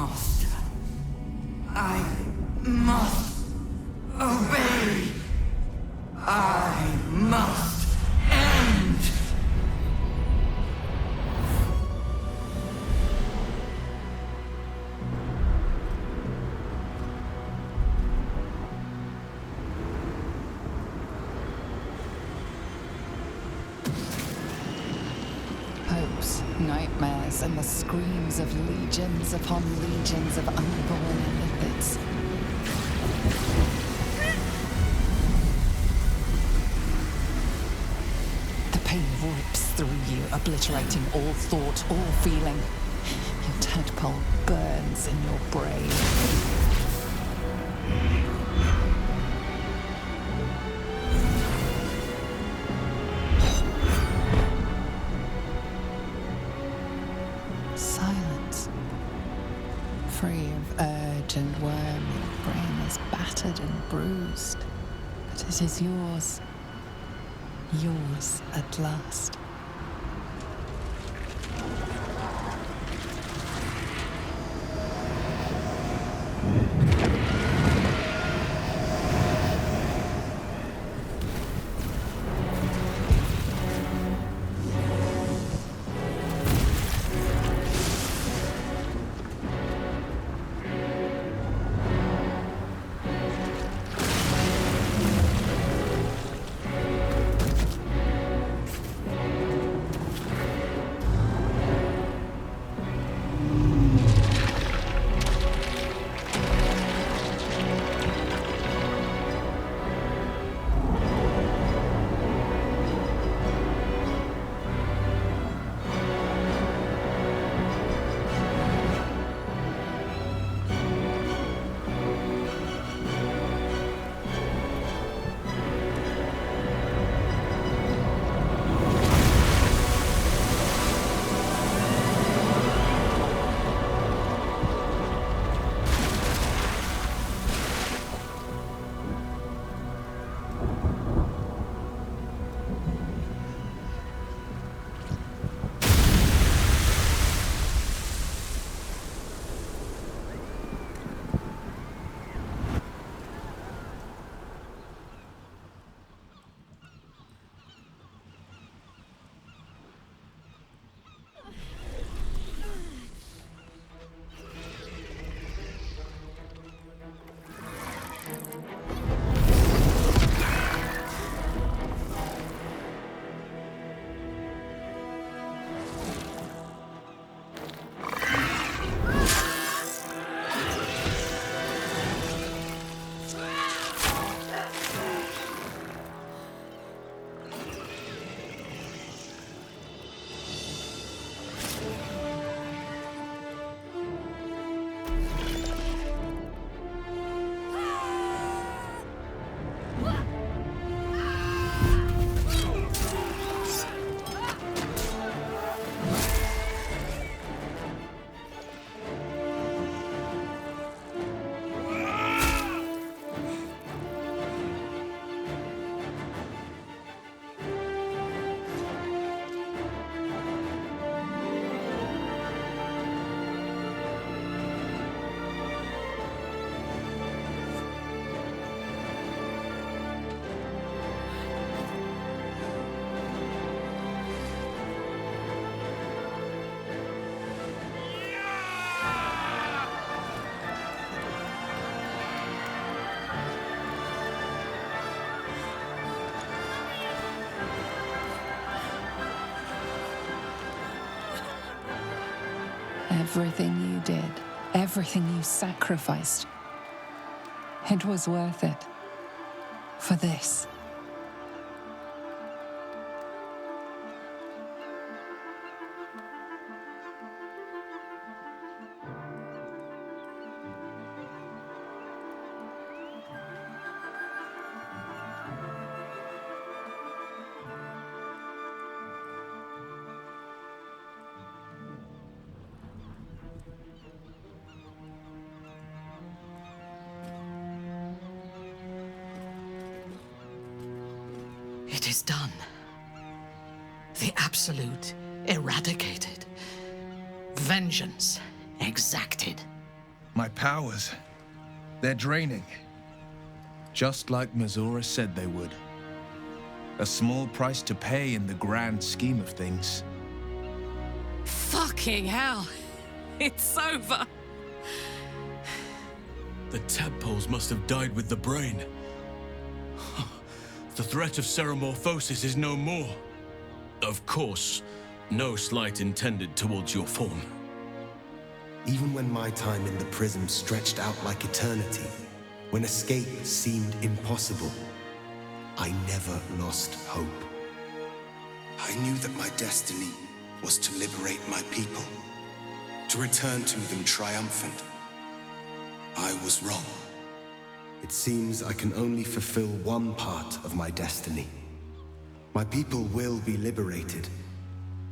Master, I must obey. I must end. Hopes, nightmares, and the screams of legions upon legions of unborn lipids. The pain rips through you, obliterating all thought, all feeling. Your tadpole burns in your brain. Silence. Free of urge and worm, your brain is battered and bruised. But it is yours. Yours at last. Everything you did, everything you sacrificed, it was worth it. For this. It is done. The Absolute eradicated. Vengeance exacted. My powers, they're draining. Just like Mazora said they would. A small price to pay in the grand scheme of things. Fucking hell. It's over. The tadpoles must have died with the brain. The threat of ceremorphosis is no more. Of course, no slight intended towards your form. Even when my time in the prism stretched out like eternity, when escape seemed impossible, I never lost hope. I knew that my destiny was to liberate my people, to return to them triumphant. I was wrong. It seems I can only fulfill one part of my destiny. My people will be liberated,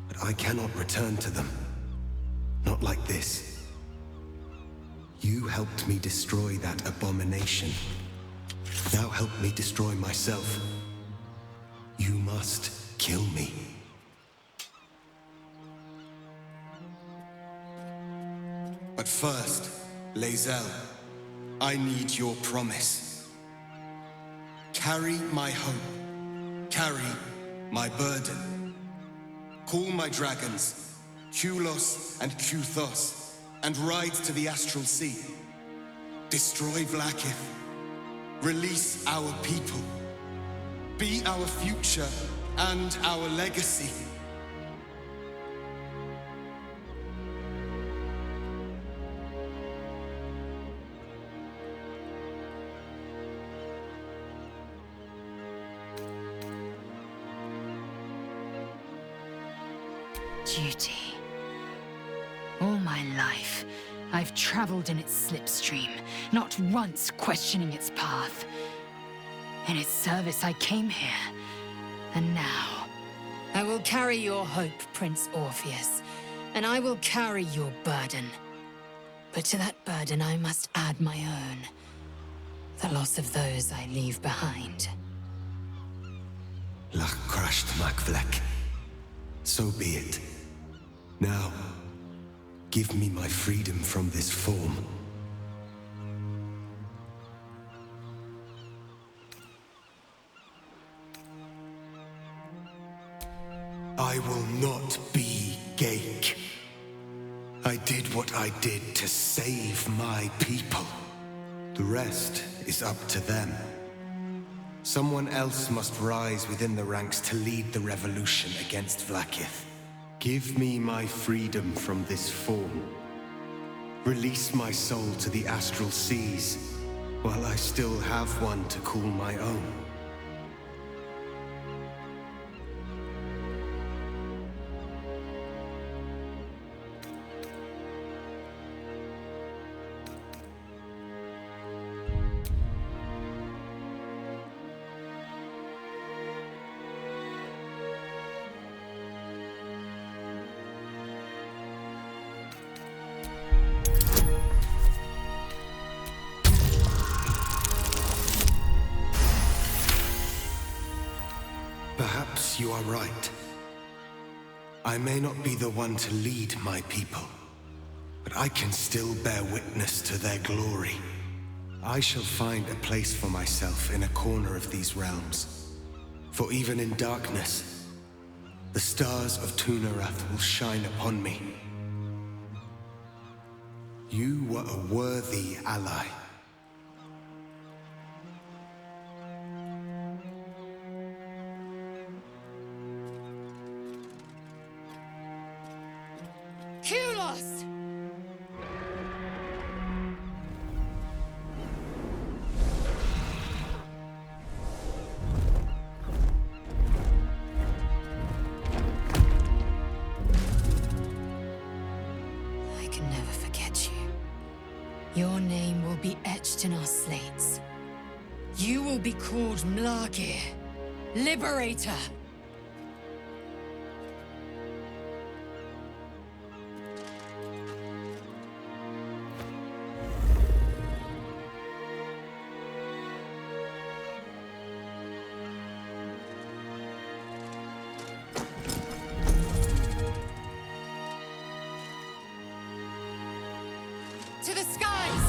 but I cannot return to them. Not like this. You helped me destroy that abomination. Now help me destroy myself. You must kill me. But first, Lae'zel, I need your promise. Carry my hope. Carry my burden. Call my dragons, Kulos and Kuthos, and ride to the Astral Sea. Destroy Vlaakith. Release our people. Be our future and our legacy. Duty. All my life, I've traveled in its slipstream, not once questioning its path. In its service, I came here. And now, I will carry your hope, Prince Orpheus, and I will carry your burden. But to that burden, I must add my own. The loss of those I leave behind. Lach crashed Makvlek. So be it. Now, give me my freedom from this form. I will not be Ghaik. I did what I did to save my people. The rest is up to them. Someone else must rise within the ranks to lead the revolution against Vlaakith. Give me my freedom from this form. Release my soul to the astral seas, while I still have one to call my own. Perhaps you are right. I may not be the one to lead my people, but I can still bear witness to their glory. I shall find a place for myself in a corner of these realms. For even in darkness, the stars of Tunarath will shine upon me. You were a worthy ally. Kulos! I can never forget you. Your name will be etched in our slates. You will be called Mlagir, Liberator. To the skies!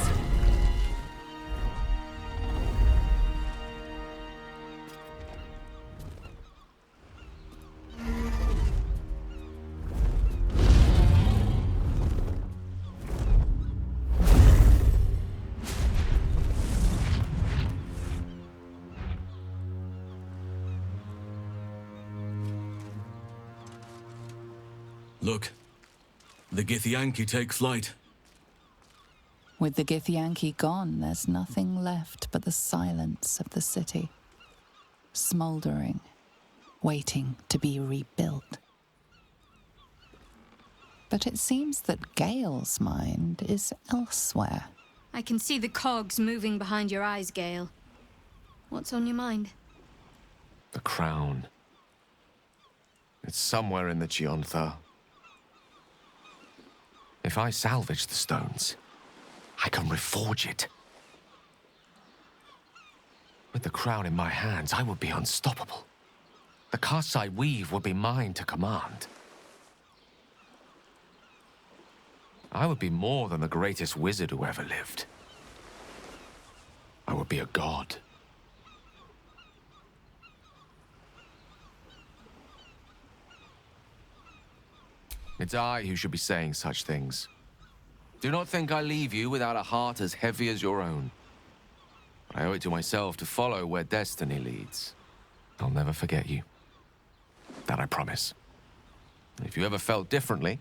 Look, the Githyanki take flight. With the Githyanki gone, there's nothing left but the silence of the city, smouldering, waiting to be rebuilt. But it seems that Gale's mind is elsewhere. I can see the cogs moving behind your eyes, Gale. What's on your mind? The crown. It's somewhere in the Gionthar. If I salvage the stones, I can reforge it. With the crown in my hands, I would be unstoppable. The casts I weave would be mine to command. I would be more than the greatest wizard who ever lived. I would be a god. It's I who should be saying such things. Do not think I leave you without a heart as heavy as your own. But I owe it to myself to follow where destiny leads. I'll never forget you. That I promise. If you ever felt differently,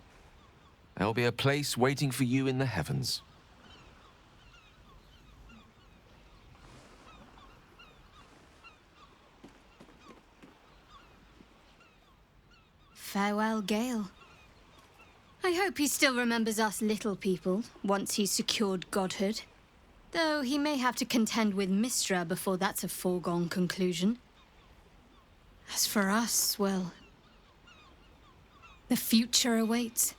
there'll be a place waiting for you in the heavens. Farewell, Gale. I hope he still remembers us little people, once he's secured godhood. Though he may have to contend with Mistra before that's a foregone conclusion. As for us, well, the future awaits.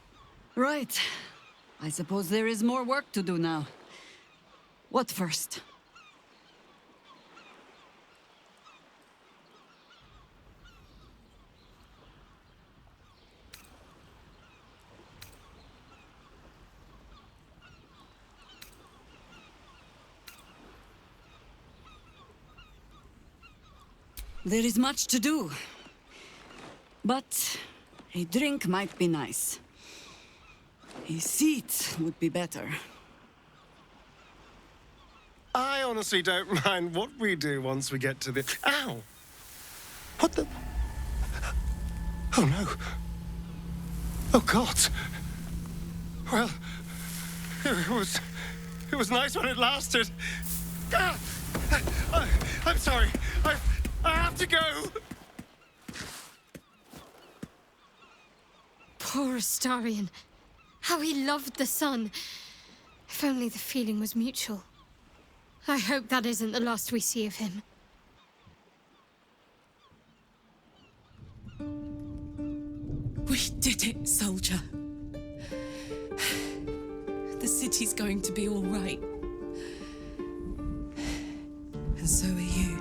Right. I suppose there is more work to do now. What first? There is much to do. But a drink might be nice. A seat would be better. I honestly don't mind what we do once we get to the... Ow! What the... Oh, no. Oh, God. Well, it was nice when it lasted. Ah! I'm sorry. I have to go. Poor Astarion. How he loved the sun. If only the feeling was mutual. I hope that isn't the last we see of him. We did it, soldier. The city's going to be all right. And so are you.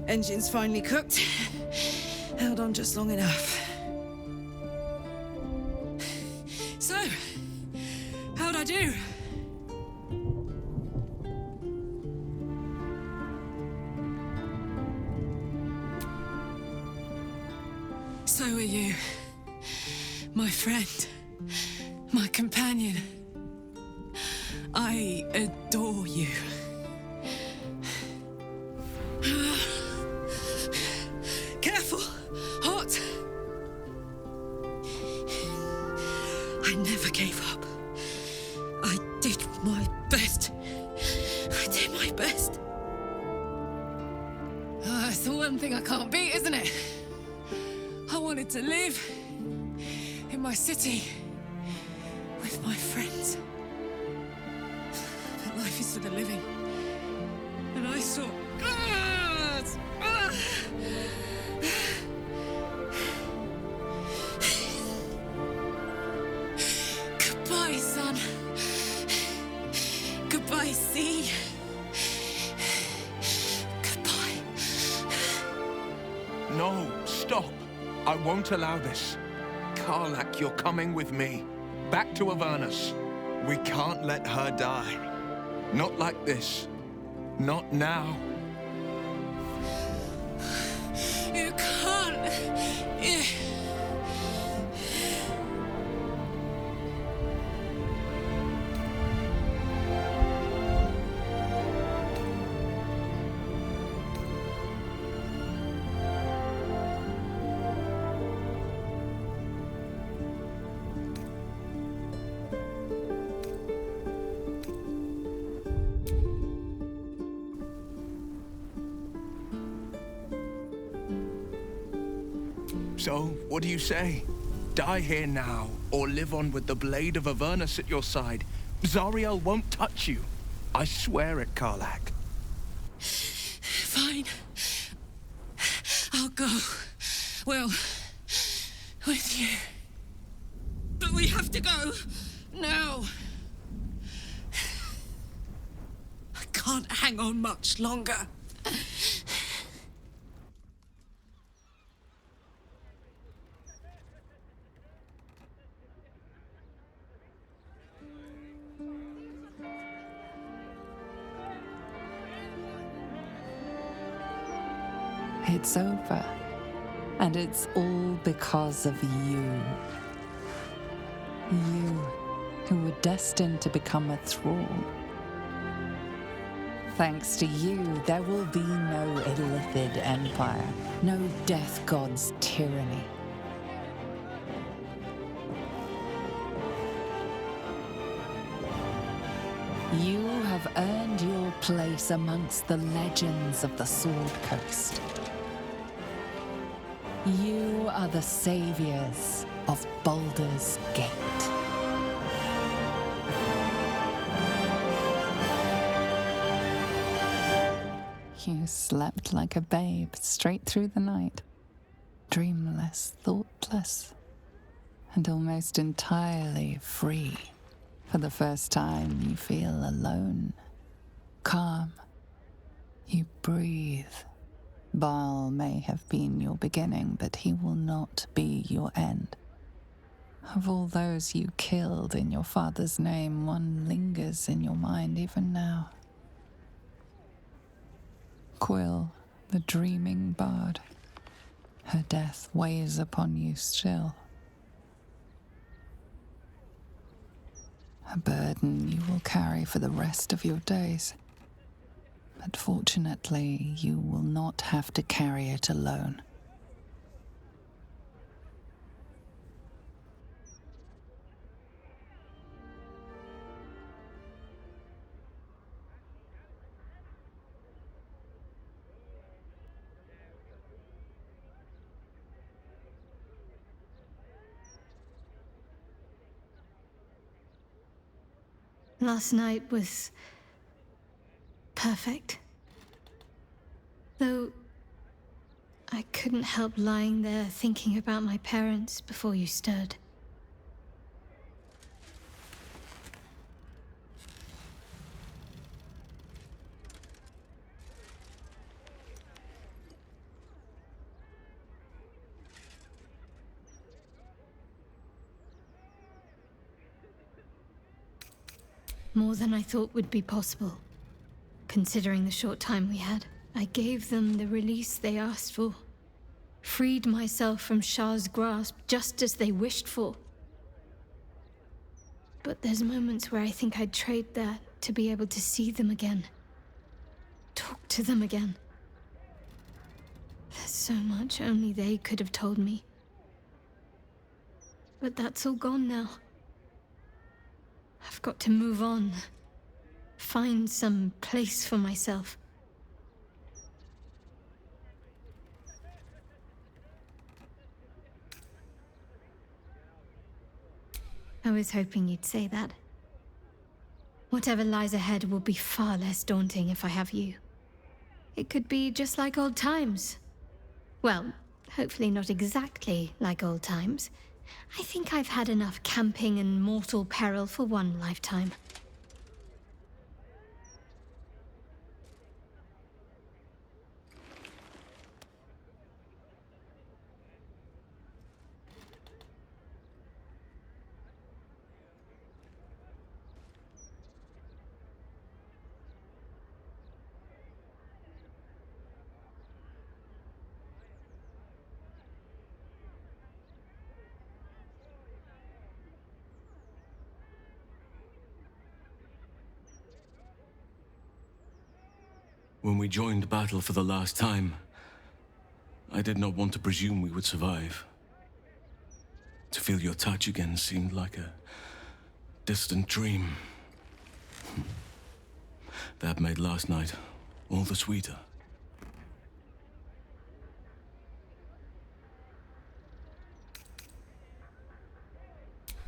Engine's finally cooked. Held on just long enough. So, how'd I do? So are you. My friend. My companion. I adore you. Careful! Hot! I never gave up. I did my best. I did my best. It's the one thing I can't beat, isn't it? I wanted to live in my city with my friends. But life is for the living. And I saw... Goodbye, sun. Goodbye, sea. Goodbye. No, stop. I won't allow this. Karlach, you're coming with me. Back to Avernus. We can't let her die. Not like this. Not now. You can't. So, what do you say? Die here now, or live on with the blade of Avernus at your side. Zariel won't touch you. I swear it, Karlak. Fine. I'll go. Well, with you. But we have to go. Now. I can't hang on much longer. It's over. And it's all because of you. You, who were destined to become a thrall. Thanks to you, there will be no Illithid empire, no death god's tyranny. You have earned your place amongst the legends of the Sword Coast. You are the saviors of Baldur's Gate. You slept like a babe straight through the night, dreamless, thoughtless, and almost entirely free. For the first time, you feel alone, calm. You breathe. Baal may have been your beginning, but he will not be your end. Of all those you killed in your father's name, one lingers in your mind even now. Quill, the dreaming bard. Her death weighs upon you still. A burden you will carry for the rest of your days. But fortunately, you will not have to carry it alone. Last night was perfect. Though I couldn't help lying there thinking about my parents before you stirred. More than I thought would be possible, considering the short time we had. I gave them the release they asked for. Freed myself from Shah's grasp just as they wished for. But there's moments where I think I'd trade that to be able to see them again. Talk to them again. There's so much only they could have told me. But that's all gone now. I've got to move on. Find some place for myself. I was hoping you'd say that. Whatever lies ahead will be far less daunting if I have you. It could be just like old times. Well, hopefully not exactly like old times. I think I've had enough camping and mortal peril for one lifetime. When we joined battle for the last time, I did not want to presume we would survive. To feel your touch again seemed like a distant dream. That made last night all the sweeter.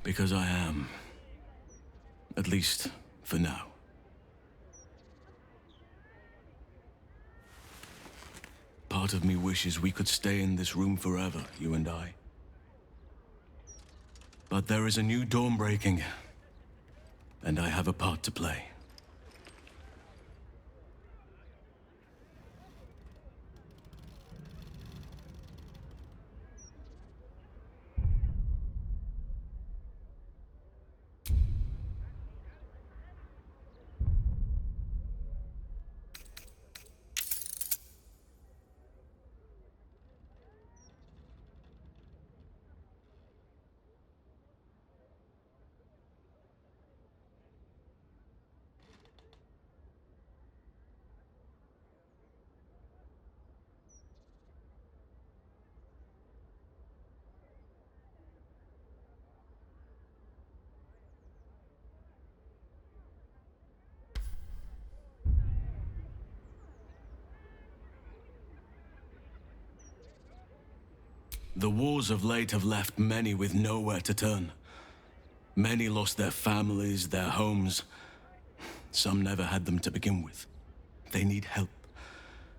Because I am. At least, for now. Part of me wishes we could stay in this room forever, you and I. But there is a new dawn breaking, and I have a part to play. The wars of late have left many with nowhere to turn. Many lost their families, their homes. Some never had them to begin with. They need help.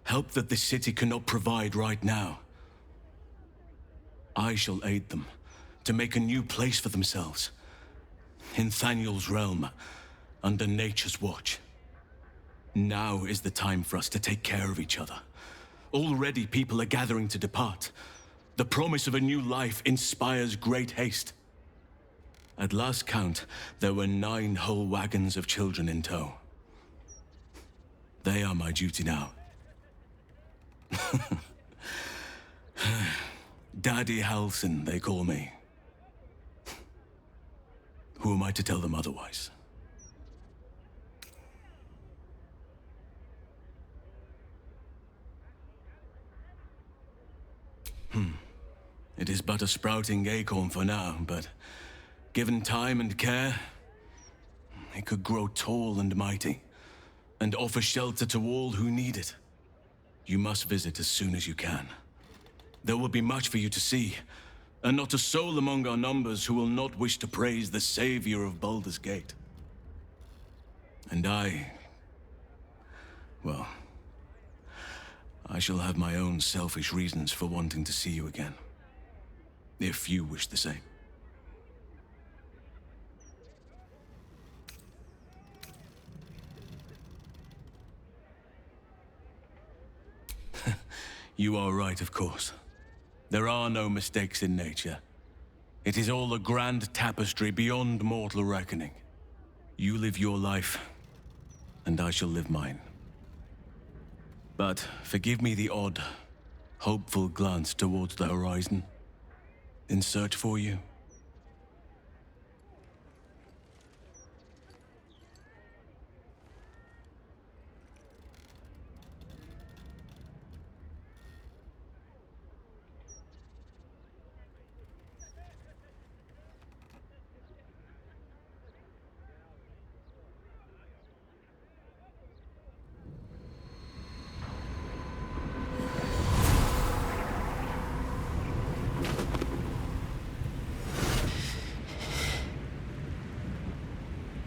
Help that this city cannot provide right now. I shall aid them to make a new place for themselves. In Thaniel's realm, under nature's watch. Now is the time for us to take care of each other. Already people are gathering to depart. The promise of a new life inspires great haste. At last count, there were 9 whole wagons of children in tow. They are my duty now. Daddy Halsin, they call me. Who am I to tell them otherwise? It is but a sprouting acorn for now, but given time and care, it could grow tall and mighty, and offer shelter to all who need it. You must visit as soon as you can. There will be much for you to see, and not a soul among our numbers who will not wish to praise the savior of Baldur's Gate. And well, I shall have my own selfish reasons for wanting to see you again. If you wish the same. You are right, of course. There are no mistakes in nature. It is all a grand tapestry beyond mortal reckoning. You live your life, and I shall live mine. But forgive me the odd, hopeful glance towards the horizon. In search for you.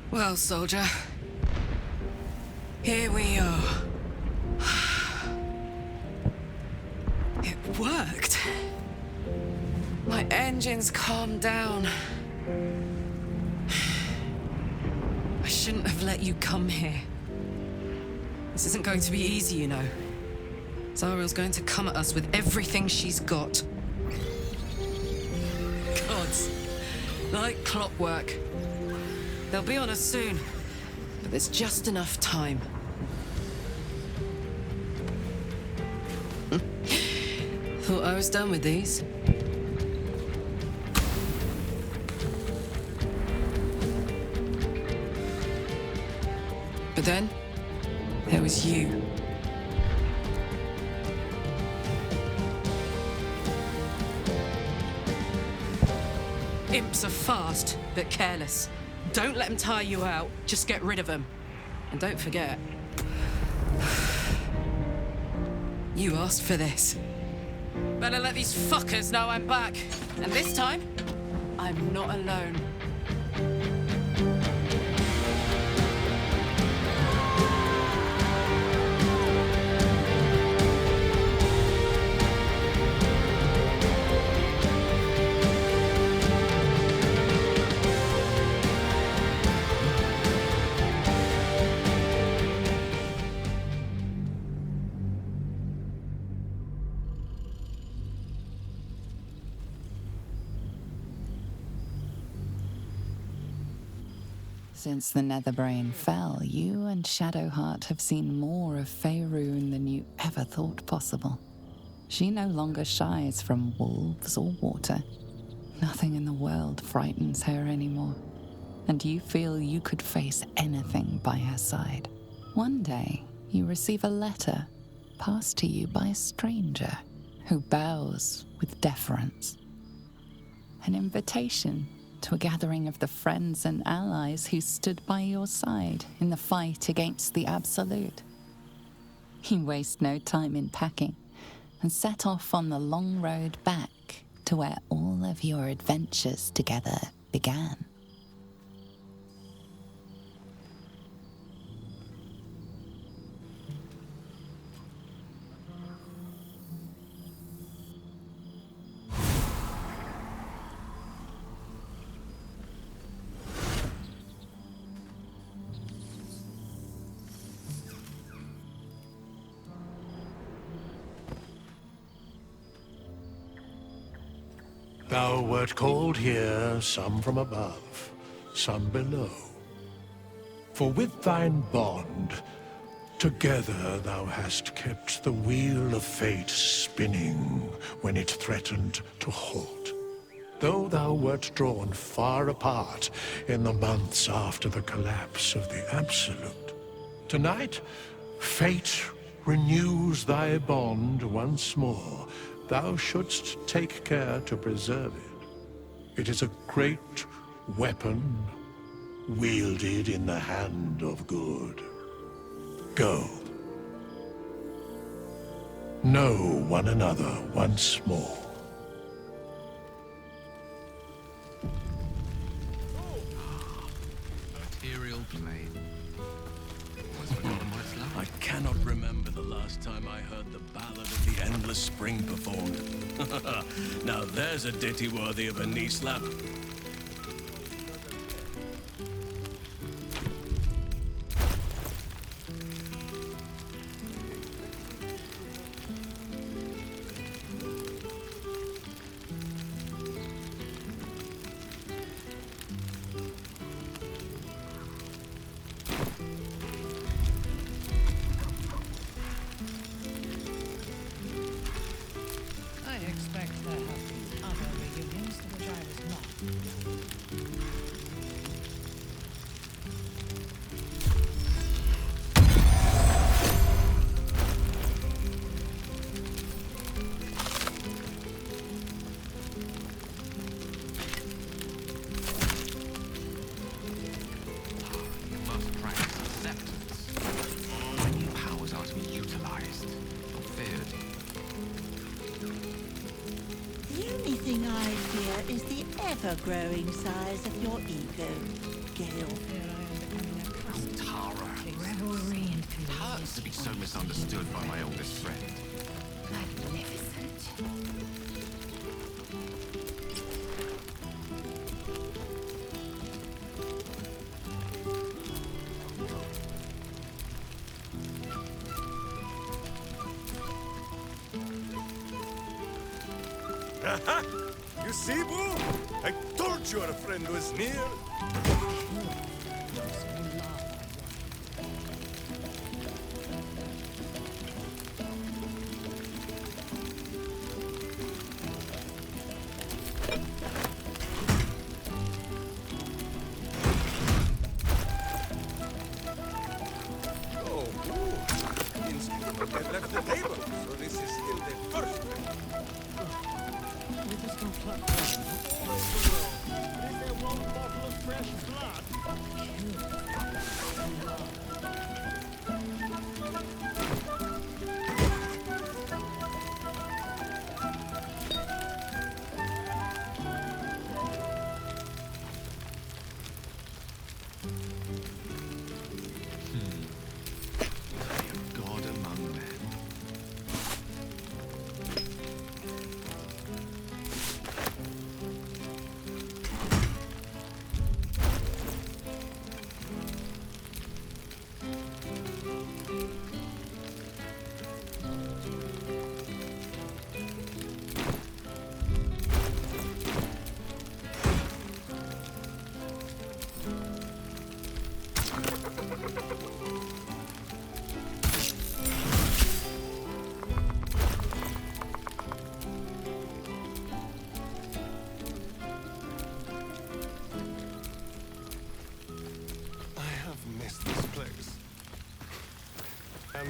Well, soldier, here we are. It worked. My engines calmed down. I shouldn't have let you come here. This isn't going to be easy, you know. Zariel's going to come at us with everything she's got. Gods, like clockwork. They'll be on us soon, but there's just enough time. Thought I was done with these. But then, there was you. Imps are fast, but careless. Don't let them tire you out, just get rid of them. And don't forget, you asked for this. Better let these fuckers know I'm back. And this time, I'm not alone. Since the Netherbrain fell, you and Shadowheart have seen more of Faerun than you ever thought possible. She no longer shies from wolves or water. Nothing in the world frightens her anymore, and you feel you could face anything by her side. One day, you receive a letter passed to you by a stranger who bows with deference. An invitation to a gathering of the friends and allies who stood by your side in the fight against the Absolute. You waste no time in packing and set off on the long road back to where all of your adventures together began. Thou wert called here, some from above, some below. For with thine bond, together thou hast kept the wheel of fate spinning when it threatened to halt. Though thou wert drawn far apart in the months after the collapse of the Absolute, tonight, fate renews thy bond once more. Thou shouldst take care to preserve it. It is a great weapon, wielded in the hand of good. Go. Know one another once more. Material plane. Almost forgotten what it's like. I cannot remember the last time I heard the ballad of the Endless Spring performed. Now there's a ditty worthy of a knee slap. Is the ever-growing size of your ego, Gale. Tara. Revelry and Hurts to be so misunderstood by my oldest friend. magnificent. Aha! You see, Boo? I told you our friend was near. Oh, Boo. I've left the table, so this is still the first thing. We just don't clap. Is there one bottle of fresh blood?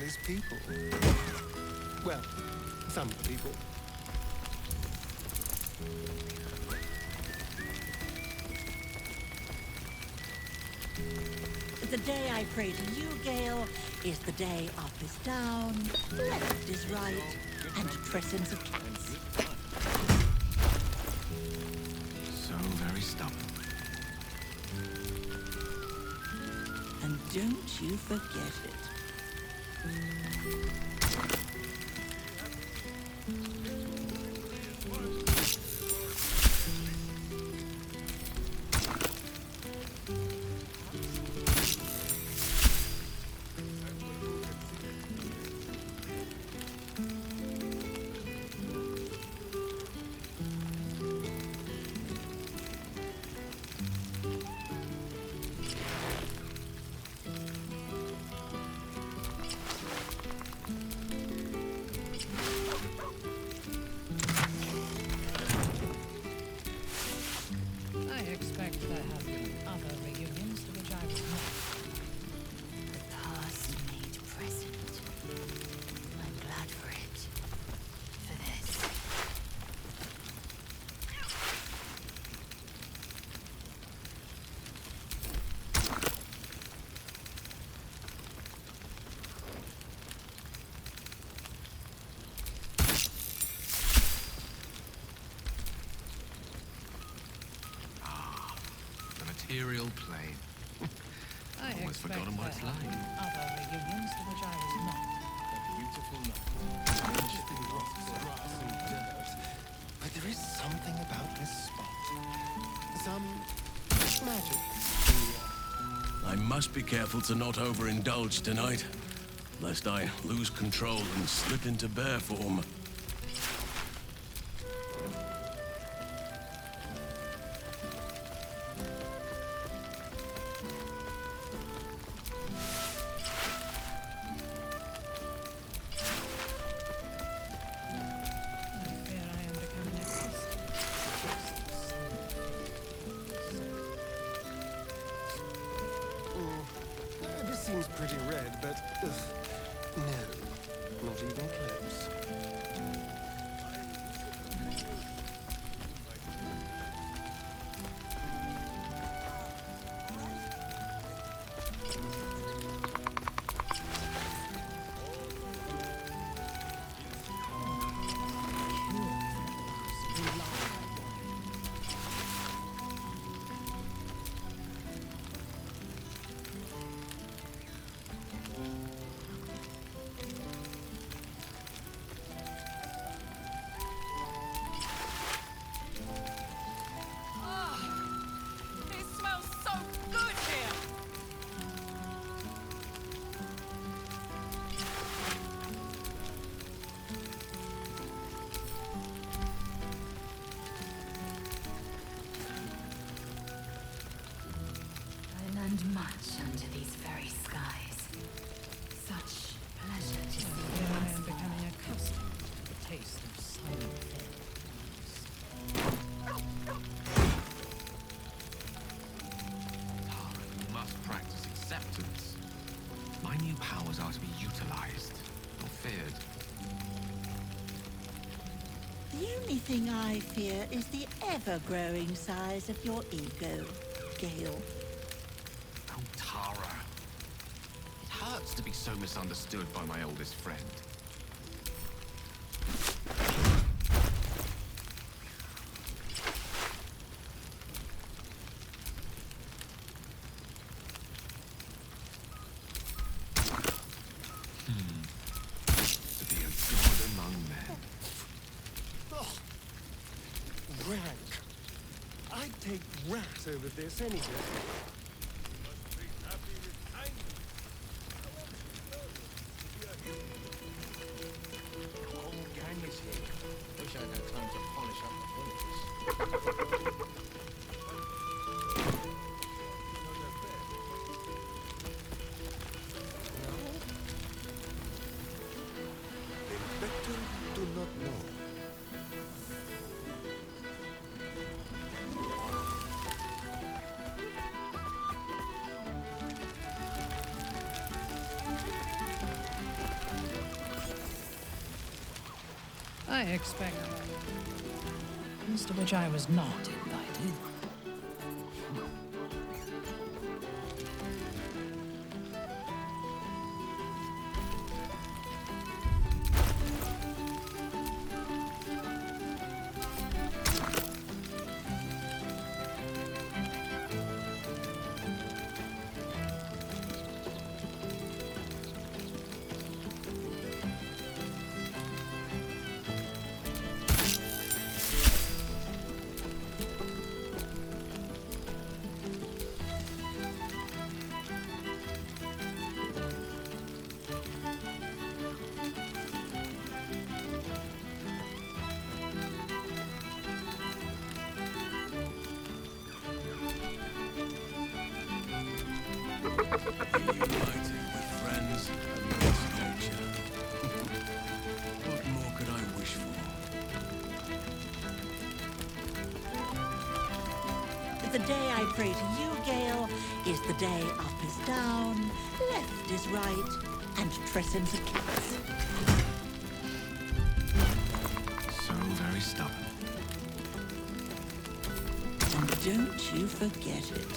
his people. Well, some of the people. The day I pray to you, Gale, is the day up is down, left is right, and tressings of cats. So very stubborn. And don't you forget it. I expect there have been other reunions to which I was not. The past made present. I'm glad for it. For this. The material plane. I Almost expect forgotten what it's there have like. been other reunions to which I was not. But there is something about this spot. Some magic. I must be careful to not overindulge tonight, lest I lose control and slip into bear form. I fear I am becoming accustomed. This seems pretty red, but no, not even close. It smells so good here! I learned much under these very skies. Such pleasure to see I fear I am once becoming more. accustomed to the taste of silent things. Tara, you must practice acceptance. My new powers are to be utilized, not feared. The only thing I fear is the ever-growing size of your ego, Gale. Oh, Tara. It hurts to be so misunderstood by my oldest friend. To be a god among men. Rank. I'd take rat over this any day. Whole gang is here. Wish I'd had time to polish up the bullets. Better do not know. I expect that. To which I was not invited. Reuniting with friends amidst nature. What more could I wish for? The day I pray to you, Gale, is the day up is down, left is right, and Tressin's a cat. So very stubborn. And don't you forget it.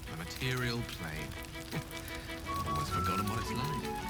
The material plane. Almost forgotten what it's like.